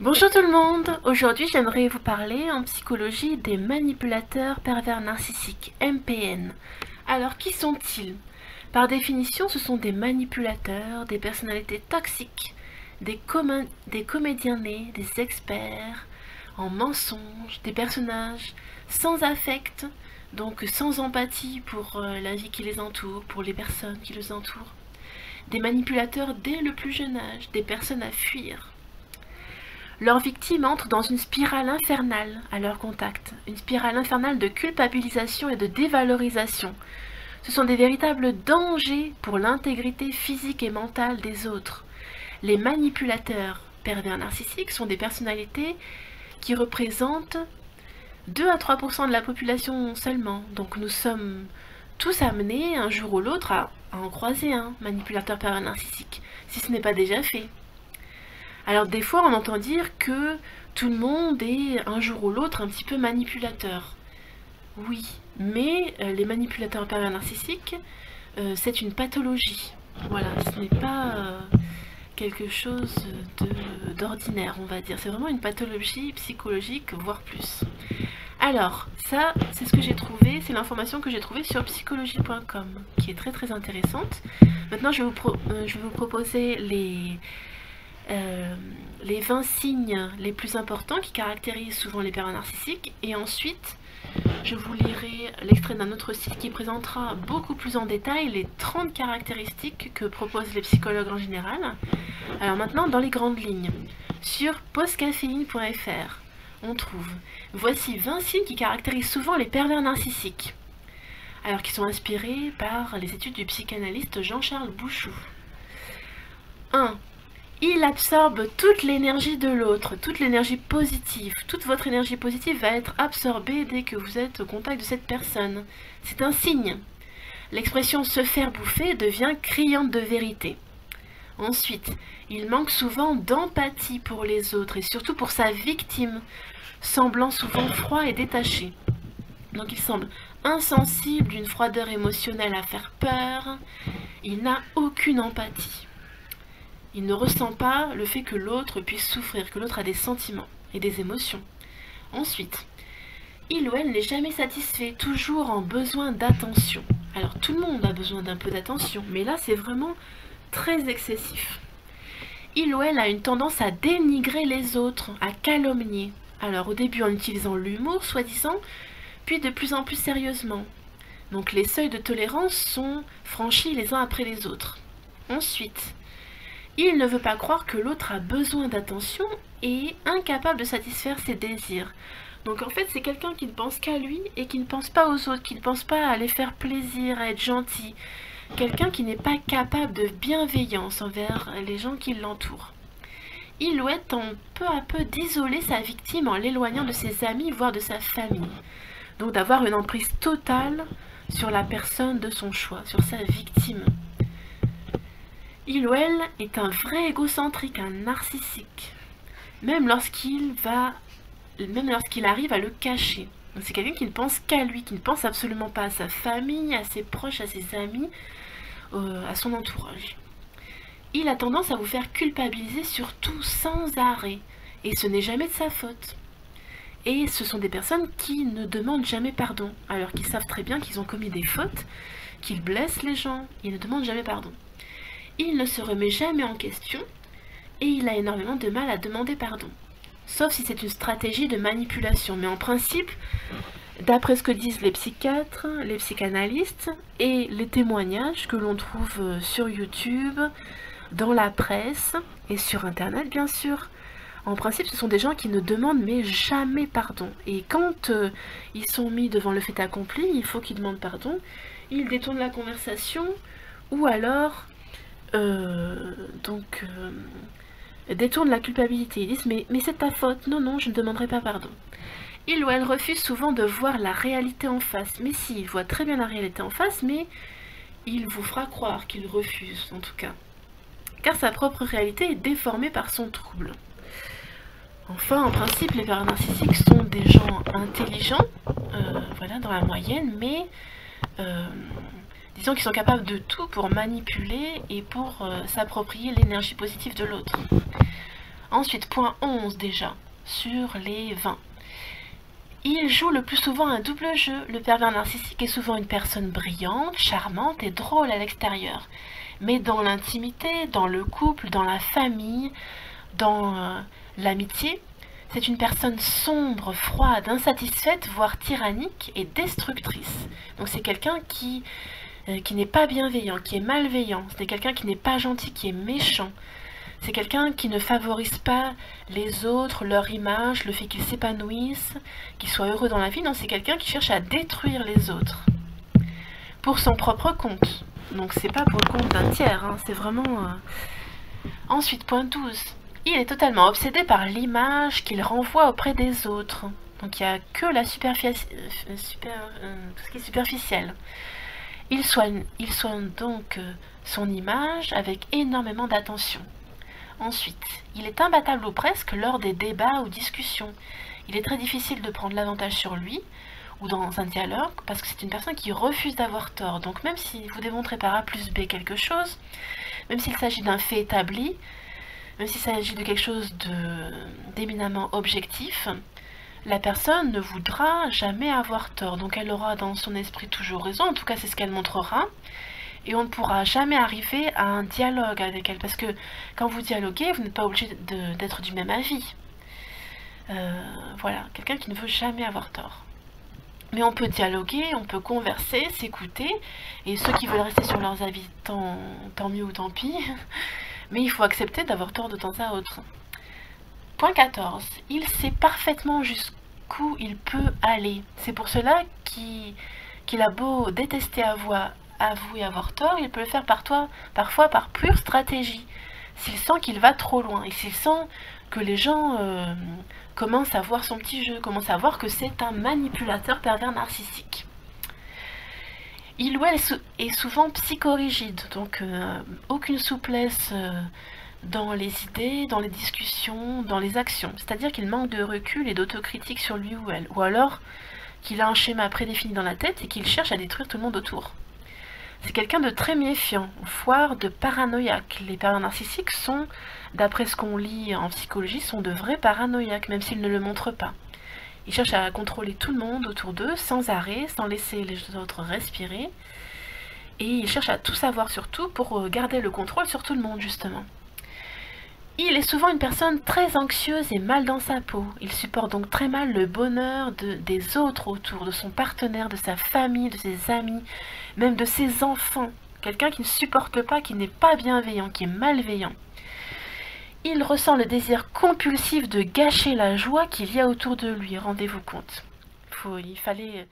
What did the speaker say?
Bonjour tout le monde, aujourd'hui j'aimerais vous parler en psychologie des manipulateurs pervers narcissiques, MPN. Alors qui sont-ils? Par définition, ce sont des manipulateurs, des personnalités toxiques, des comédiens nés, des experts en mensonges, des personnages sans affect, donc sans empathie pour la vie qui les entoure, pour les personnes qui les entourent. Des manipulateurs dès le plus jeune âge, des personnes à fuir. Leurs victimes entrent dans une spirale infernale à leur contact, une spirale infernale de culpabilisation et de dévalorisation. Ce sont des véritables dangers pour l'intégrité physique et mentale des autres. Les manipulateurs pervers narcissiques sont des personnalités qui représentent 2 à 3% de la population seulement. Donc nous sommes tous amenés un jour ou l'autre à en croiser un manipulateur pervers narcissique, si ce n'est pas déjà fait. Alors des fois on entend dire que tout le monde est un jour ou l'autre un petit peu manipulateur. Oui, mais les manipulateurs pervers narcissiques, c'est une pathologie. Voilà, ce n'est pas quelque chose d'ordinaire, on va dire. C'est vraiment une pathologie psychologique, voire plus. Alors, ça, c'est ce que j'ai trouvé, c'est l'information que j'ai trouvée sur psychologie.com, qui est très très intéressante. Maintenant, je vais vous proposer les 20 signes les plus importants qui caractérisent souvent les pervers narcissiques, et ensuite je vous lirai l'extrait d'un autre site qui présentera beaucoup plus en détail les 30 caractéristiques que proposent les psychologues en général. Alors maintenant, dans les grandes lignes, sur postcaféine.fr, on trouve voici 20 signes qui caractérisent souvent les pervers narcissiques, alors qui sont inspirés par les études du psychanalyste Jean-Charles Bouchou. 1. Il absorbe toute l'énergie de l'autre, toute l'énergie positive. Toute votre énergie positive va être absorbée dès que vous êtes au contact de cette personne. C'est un signe. L'expression se faire bouffer devient criante de vérité. Ensuite, il manque souvent d'empathie pour les autres et surtout pour sa victime, semblant souvent froid et détaché. Donc il semble insensible, d'une froideur émotionnelle à faire peur. Il n'a aucune empathie. Il ne ressent pas le fait que l'autre puisse souffrir, que l'autre a des sentiments et des émotions. Ensuite, il ou elle n'est jamais satisfait, toujours en besoin d'attention. Alors tout le monde a besoin d'un peu d'attention, mais là c'est vraiment très excessif. Il ou elle a une tendance à dénigrer les autres, à calomnier. Alors au début en utilisant l'humour, soi-disant, puis de plus en plus sérieusement. Donc les seuils de tolérance sont franchis les uns après les autres. Ensuite, il ne veut pas croire que l'autre a besoin d'attention et est incapable de satisfaire ses désirs. Donc en fait, c'est quelqu'un qui ne pense qu'à lui et qui ne pense pas aux autres, qui ne pense pas à les faire plaisir, à être gentil. Quelqu'un qui n'est pas capable de bienveillance envers les gens qui l'entourent. Il ou elle tente peu à peu d'isoler sa victime en l'éloignant de ses amis, voire de sa famille. Donc d'avoir une emprise totale sur la personne de son choix, sur sa victime. Il ou elle est un vrai égocentrique, un narcissique, même lorsqu'il arrive à le cacher. C'est quelqu'un qui ne pense qu'à lui, qui ne pense absolument pas à sa famille, à ses proches, à ses amis, à son entourage. Il a tendance à vous faire culpabiliser sur tout sans arrêt, et ce n'est jamais de sa faute. Et ce sont des personnes qui ne demandent jamais pardon, alors qu'ils savent très bien qu'ils ont commis des fautes, qu'ils blessent les gens, ils ne demandent jamais pardon. Il ne se remet jamais en question et il a énormément de mal à demander pardon. Sauf si c'est une stratégie de manipulation. Mais en principe, d'après ce que disent les psychiatres, les psychanalystes et les témoignages que l'on trouve sur YouTube, dans la presse et sur Internet bien sûr, en principe ce sont des gens qui ne demandent mais jamais pardon. Et quand ils sont mis devant le fait accompli, il faut qu'ils demandent pardon, ils détournent la conversation ou alors détournent la culpabilité. Ils disent mais c'est ta faute, non, je ne demanderai pas pardon. Il ou elle refuse souvent de voir la réalité en face. Mais si, il voit très bien la réalité en face, mais il vous fera croire qu'il refuse, en tout cas. Car sa propre réalité est déformée par son trouble. Enfin, en principe, les pervers narcissiques sont des gens intelligents, voilà, dans la moyenne, mais disons qu'ils sont capables de tout pour manipuler et pour s'approprier l'énergie positive de l'autre. Ensuite, point 11 déjà, sur les 20. Il joue le plus souvent un double jeu. Le pervers narcissique est souvent une personne brillante, charmante et drôle à l'extérieur. Mais dans l'intimité, dans le couple, dans la famille, dans l'amitié, c'est une personne sombre, froide, insatisfaite, voire tyrannique et destructrice. Donc c'est quelqu'un qui n'est pas bienveillant, qui est malveillant. C'est quelqu'un qui n'est pas gentil, qui est méchant. C'est quelqu'un qui ne favorise pas les autres, leur image, le fait qu'ils s'épanouissent, qu'ils soient heureux dans la vie. Non, c'est quelqu'un qui cherche à détruire les autres pour son propre compte. Donc c'est pas pour le compte d'un tiers, hein, c'est vraiment... Ensuite, point 12. Il est totalement obsédé par l'image qu'il renvoie auprès des autres. Donc il n'y a que la tout ce qui est superficiel. Il soigne donc son image avec énormément d'attention. Ensuite, il est imbattable ou presque lors des débats ou discussions. Il est très difficile de prendre l'avantage sur lui ou dans un dialogue parce que c'est une personne qui refuse d'avoir tort. Donc même si vous démontrez par A plus B quelque chose, même s'il s'agit d'un fait établi, même s'il s'agit de quelque chose d'éminemment objectif, la personne ne voudra jamais avoir tort. Donc elle aura dans son esprit toujours raison, en tout cas c'est ce qu'elle montrera. Et on ne pourra jamais arriver à un dialogue avec elle. Parce que quand vous dialoguez, vous n'êtes pas obligé d'être du même avis. Voilà, quelqu'un qui ne veut jamais avoir tort. Mais on peut dialoguer, on peut converser, s'écouter. Et ceux qui veulent rester sur leurs avis, tant mieux ou tant pis. Mais il faut accepter d'avoir tort de temps à autre. Point 14. Il sait parfaitement jusqu'où il peut aller. C'est pour cela qu'il a beau détester avouer avoir tort, il peut le faire parfois par pure stratégie. S'il sent qu'il va trop loin et s'il sent que les gens commencent à voir son petit jeu, commencent à voir que c'est un manipulateur pervers narcissique. Il ou elle est souvent psychorigide, donc aucune souplesse dans les idées, dans les discussions, dans les actions. C'est-à-dire qu'il manque de recul et d'autocritique sur lui ou elle. Ou alors qu'il a un schéma prédéfini dans la tête et qu'il cherche à détruire tout le monde autour. C'est quelqu'un de très méfiant, voire de paranoïaque. Les pervers narcissiques sont, d'après ce qu'on lit en psychologie, sont de vrais paranoïaques, même s'ils ne le montrent pas. Ils cherchent à contrôler tout le monde autour d'eux, sans arrêt, sans laisser les autres respirer. Et ils cherchent à tout savoir sur tout pour garder le contrôle sur tout le monde, justement. Il est souvent une personne très anxieuse et mal dans sa peau. Il supporte donc très mal le bonheur des autres autour, de son partenaire, de sa famille, de ses amis, même de ses enfants. Quelqu'un qui ne supporte pas, qui n'est pas bienveillant, qui est malveillant. Il ressent le désir compulsif de gâcher la joie qu'il y a autour de lui, rendez-vous compte. Il fallait